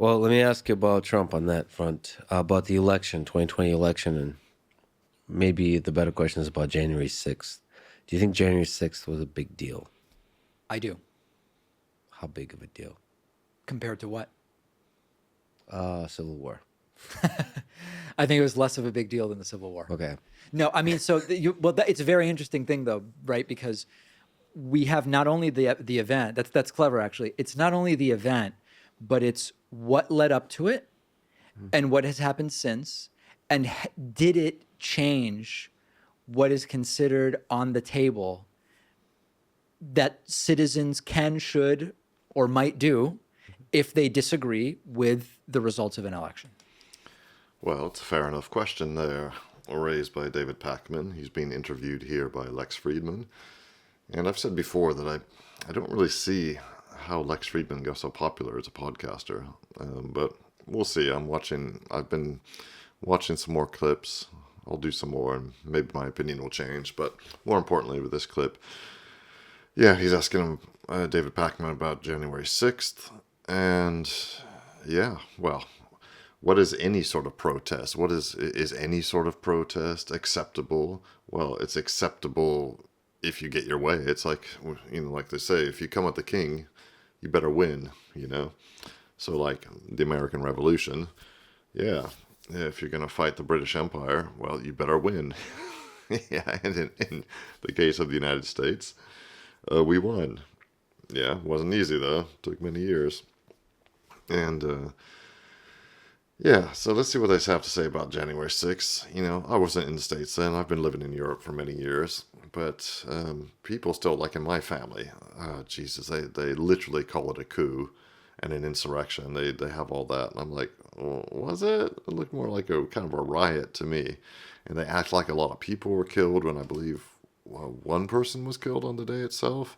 Well, let me ask you about Trump on that front, about the election, 2020 election, and maybe the better question is about January 6th. Do you think January 6th was a big deal? I do. How big of a deal? Compared to what? Civil War. I think it was less of a big deal than the Civil War. Okay. No, I mean, so it's a very interesting thing, though, right? Because we have not only the event. That's clever, actually. It's not only the event, but it's what led up to it, and what has happened since, and did it change what is considered on the table that citizens can, should, or might do if they disagree with the results of an election? Well, it's a fair enough question there, raised by David Pakman. He's being interviewed here by Lex Fridman. And I've said before that I don't really see how Lex Fridman got so popular as a podcaster. But we'll see. I've been watching some more clips. I'll do some more, and maybe my opinion will change. But more importantly, with this clip, yeah, he's asking him, David Pakman, about January 6th. And yeah, well, what is any sort of protest? What is any sort of protest acceptable? Well, it's acceptable if you get your way. It's like, like they say, if you come at the king, you better win, So like the American Revolution, yeah, if you're going to fight the British Empire, well, you better win. Yeah, and in the case of the United States, we won. Yeah, it wasn't easy though. It took many years. And yeah, so let's see what they have to say about January 6th. I wasn't in the States then. I've been living in Europe for many years. But people still, like in my family, Jesus, they literally call it a coup and an insurrection. They have all that. And I'm like, oh, was it? It looked more like a kind of a riot to me. And they act like a lot of people were killed when I believe one person was killed on the day itself.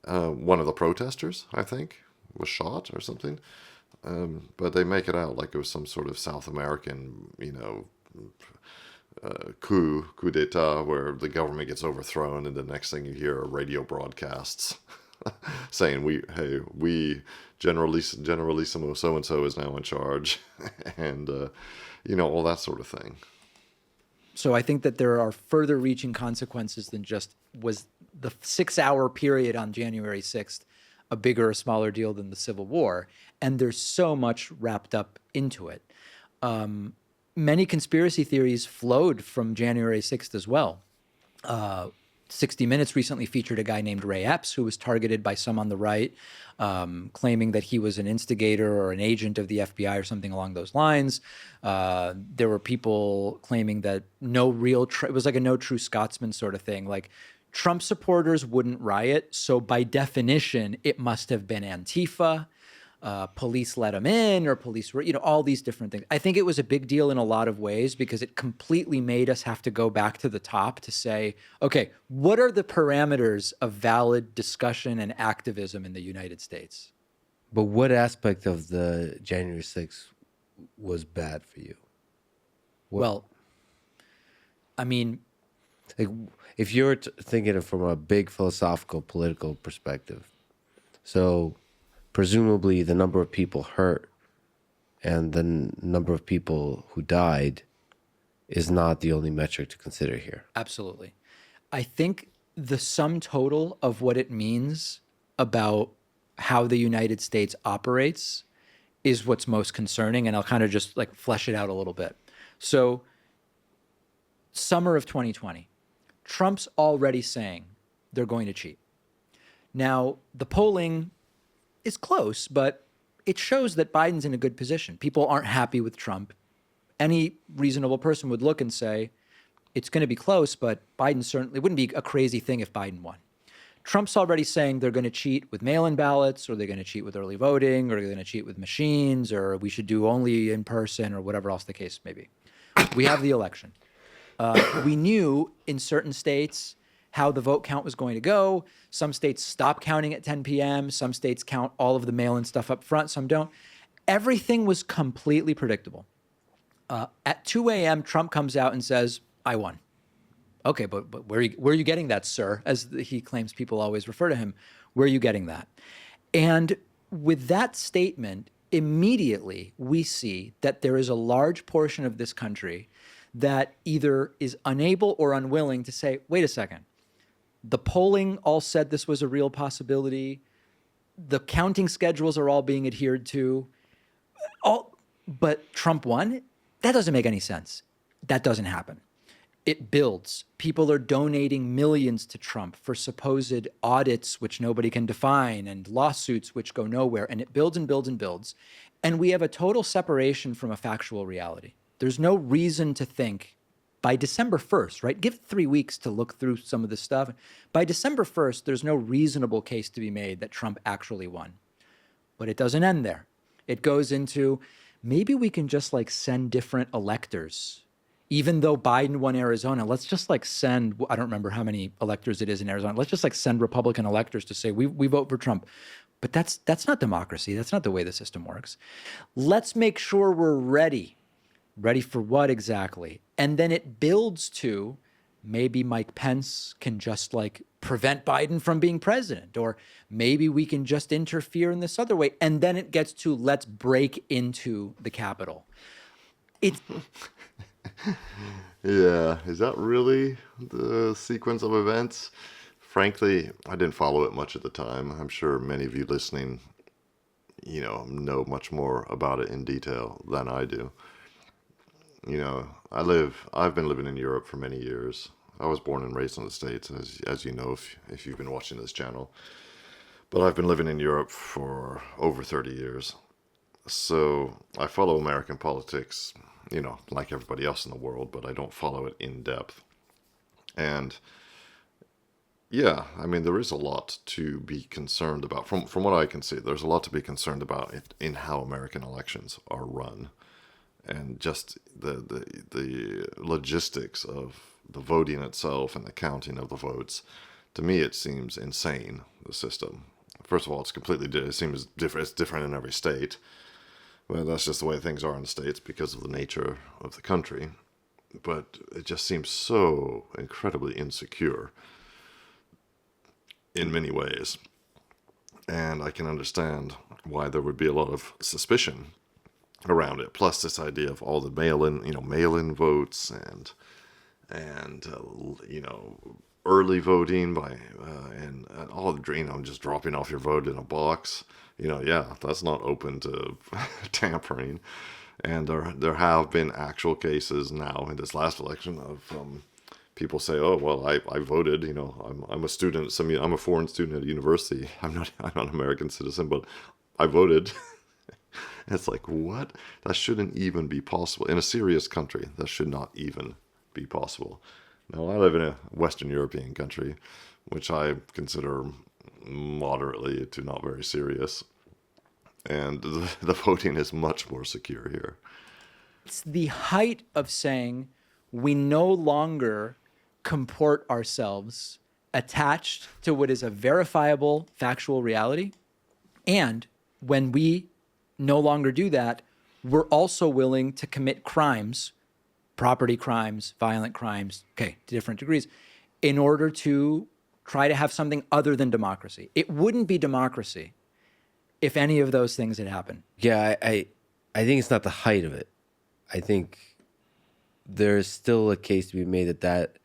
One of the protesters, I think, was shot or something. But they make it out like it was some sort of South American, coup d'etat where the government gets overthrown, and the next thing you hear are radio broadcasts saying, we Generalissimo so-and-so is now in charge, and, all that sort of thing. So I think that there are further reaching consequences than just was the 6-hour period on January 6th a bigger or smaller deal than the Civil War. And there's so much wrapped up into it. Many conspiracy theories flowed from January 6th as well. 60 Minutes recently featured a guy named Ray Epps, who was targeted by some on the right, claiming that he was an instigator or an agent of the FBI or something along those lines. There were people claiming that it was like a no true Scotsman sort of thing. Like, Trump supporters wouldn't riot, so by definition, it must have been Antifa. Police let them in, or police were, all these different things. I think it was a big deal in a lot of ways because it completely made us have to go back to the top to say, okay, what are the parameters of valid discussion and activism in the United States? But what aspect of the January 6th was bad for you? Well, I mean, like, if you're thinking it from a big philosophical, political perspective, so presumably the number of people hurt and the number of people who died is not the only metric to consider here. Absolutely. I think the sum total of what it means about how the United States operates is what's most concerning, and I'll kind of just like flesh it out a little bit. So, summer of 2020, Trump's already saying they're going to cheat. Now, the polling is close, but it shows that Biden's in a good position. People aren't happy with Trump. Any reasonable person would look and say, it's going to be close, but it wouldn't be a crazy thing if Biden won. Trump's already saying they're going to cheat with mail-in ballots, or they're going to cheat with early voting, or they're going to cheat with machines, or we should do only in person, or whatever else the case may be. We have the election. We knew in certain states how the vote count was going to go. Some states stop counting at 10 p.m. Some states count all of the mail-in stuff up front. Some don't. Everything was completely predictable. At 2 a.m., Trump comes out and says, I won. Okay, but where are you getting that, sir? As he claims people always refer to him. Where are you getting that? And with that statement, immediately we see that there is a large portion of this country that either is unable or unwilling to say, wait a second, the polling all said this was a real possibility. The counting schedules are all being adhered to. But Trump won? That doesn't make any sense. That doesn't happen. It builds. People are donating millions to Trump for supposed audits, which nobody can define, and lawsuits, which go nowhere. And it builds and builds and builds. And we have a total separation from a factual reality. There's no reason to think by December 1st, right? Give it 3 weeks to look through some of this stuff. By December 1st, there's no reasonable case to be made that Trump actually won. But it doesn't end there. It goes into, maybe we can just like send different electors. Even though Biden won Arizona, let's just like send, I don't remember how many electors it is in Arizona. Let's just like send Republican electors to say, we vote for Trump. But that's not democracy. That's not the way the system works. Let's make sure we're ready. Ready for what exactly? And then it builds to, maybe Mike Pence can just like prevent Biden from being president, or maybe we can just interfere in this other way. And then it gets to, let's break into the Capitol. It's Yeah, is that really the sequence of events? Frankly, I didn't follow it much at the time. I'm sure many of you listening, know much more about it in detail than I do. I've been living in Europe for many years. I was born and raised in the States, as you know, if you've been watching this channel. But I've been living in Europe for over 30 years. So I follow American politics, like everybody else in the world, but I don't follow it in depth. And yeah, I mean, there is a lot to be concerned about. From what I can see, there's a lot to be concerned about in how American elections are run. And just the logistics of the voting itself and the counting of the votes, to me, it seems insane, the system. First of all, it seems different. It's different in every state. Well, that's just the way things are in the States because of the nature of the country. But it just seems so incredibly insecure in many ways. And I can understand why there would be a lot of suspicion around it. Plus this idea of all the mail-in votes and early voting by and all the just dropping off your vote in a box. That's not open to tampering. And there have been actual cases now in this last election of people say, oh well, I voted. I'm a student. I'm a foreign student at a university. I'm not an American citizen, but I voted. It's like, what? That shouldn't even be possible. In a serious country, that should not even be possible. Now, I live in a Western European country, which I consider moderately to not very serious. And the voting is much more secure here. It's the height of saying we no longer comport ourselves attached to what is a verifiable factual reality. And when we no longer do that, we're also willing to commit crimes, property crimes, violent crimes, to different degrees, in order to try to have something other than democracy. It wouldn't be democracy if any of those things had happened. Yeah, I think it's not the height of it. I think there's still a case to be made that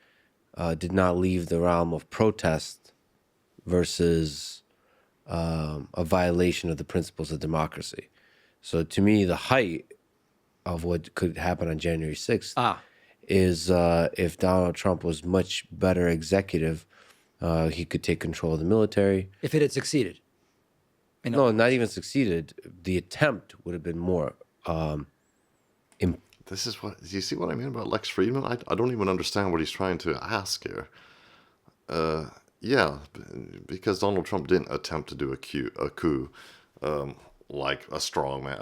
did not leave the realm of protest versus a violation of the principles of democracy. So to me, the height of what could happen on January 6th is if Donald Trump was much better executive, he could take control of the military. If it had succeeded. No, not even succeeded. The attempt would have been more. This is what, do you see what I mean about Lex Fridman? I don't even understand what he's trying to ask here. Yeah, because Donald Trump didn't attempt to do a coup, like a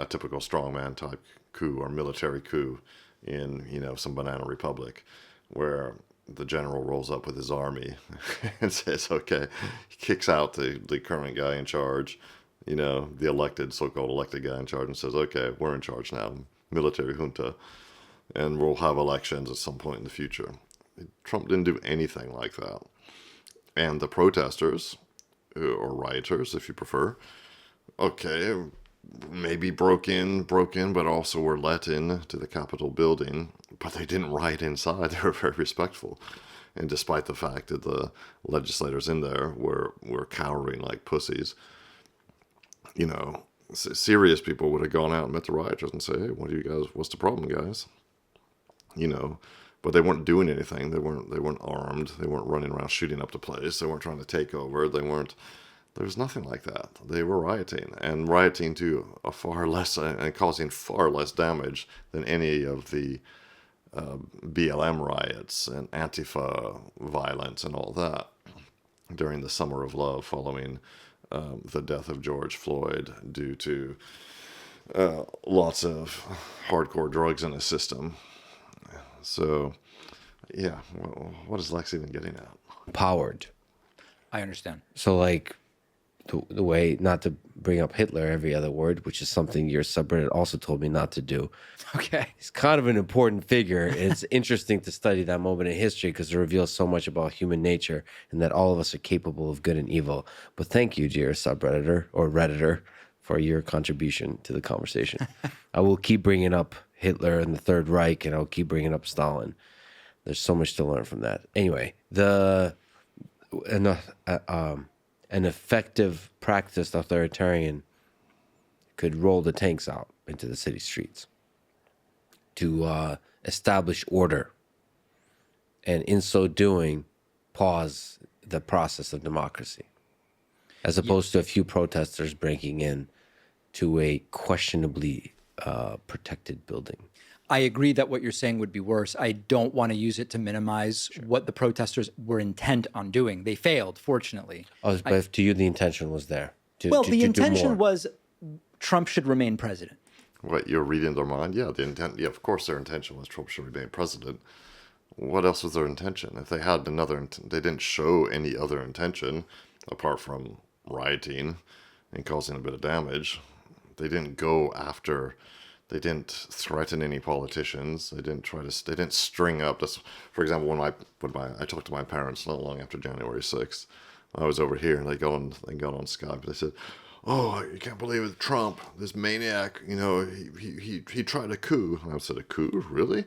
typical strongman type coup or military coup in, some banana republic, where the general rolls up with his army and says, okay, he kicks out the current guy in charge, the so-called elected guy in charge, and says, okay, we're in charge now, military junta, and we'll have elections at some point in the future. Trump didn't do anything like that. And the protesters, or rioters, if you prefer, okay, maybe broke in, but also were let in to the Capitol building. But they didn't riot inside. They were very respectful. And despite the fact that the legislators in there were cowering like pussies, you know, serious people would have gone out and met the rioters and say, hey, what's the problem, guys? You know, but they weren't doing anything. They weren't armed. They weren't running around shooting up the place. They weren't trying to take over. There was nothing like that. They were rioting to a far less and causing far less damage than any of the BLM riots and Antifa violence and all that during the Summer of Love following the death of George Floyd due to lots of hardcore drugs in the system. So, yeah, well, what is Lex even getting at? Empowered. I understand. So, like, the way, not to bring up Hitler every other word, which is something your subreddit also told me not to do. Okay. He's kind of an important figure. It's interesting to study that moment in history because it reveals so much about human nature and that all of us are capable of good and evil. But thank you, dear subredditor or redditor, for your contribution to the conversation. I will keep bringing up Hitler and the Third Reich, and I'll keep bringing up Stalin. There's so much to learn from that. Anyway, an effective practiced authoritarian could roll the tanks out into the city streets to establish order, and in so doing, pause the process of democracy, as opposed to a few protesters breaking in to a questionably protected building. I agree that what you're saying would be worse. I don't want to use it to minimize what the protesters were intent on doing. They failed, fortunately. Oh, but to you, the intention was there. The intention was Trump should remain president. What, you're reading their mind? Yeah, the intent. Yeah, of course, their intention was Trump should remain president. What else was their intention? If they had another, they didn't show any other intention apart from rioting and causing a bit of damage. They didn't go after. They didn't threaten any politicians. They didn't string up. This, for example, when I talked to my parents not long after January 6th, I was over here and they got on Skype. They said, "Oh, you can't believe it, Trump, this maniac. You know, he tried a coup." And I said, "A coup, really?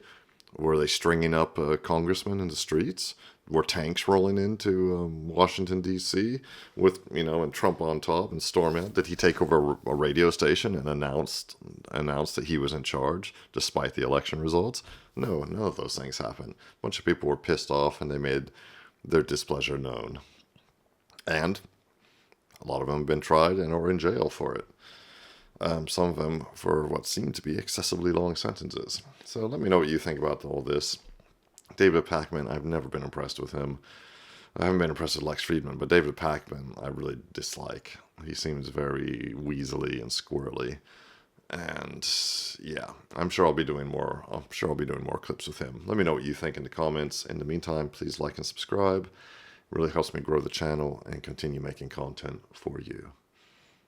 Were they stringing up congressmen in the streets? Were tanks rolling into Washington, D.C. with, and Trump on top and storm out? Did he take over a radio station and announced that he was in charge despite the election results? No, none of those things happened. A bunch of people were pissed off and they made their displeasure known. And a lot of them have been tried and are in jail for it. Some of them for what seemed to be excessively long sentences. So let me know what you think about all this. David Pakman, I've never been impressed with him. I haven't been impressed with Lex Fridman, but David Pakman I really dislike. He seems very weaselly and squirrely. And yeah, I'm sure I'll be doing more clips with him. Let me know what you think in the comments. In the meantime, please like and subscribe. It really helps me grow the channel and continue making content for you.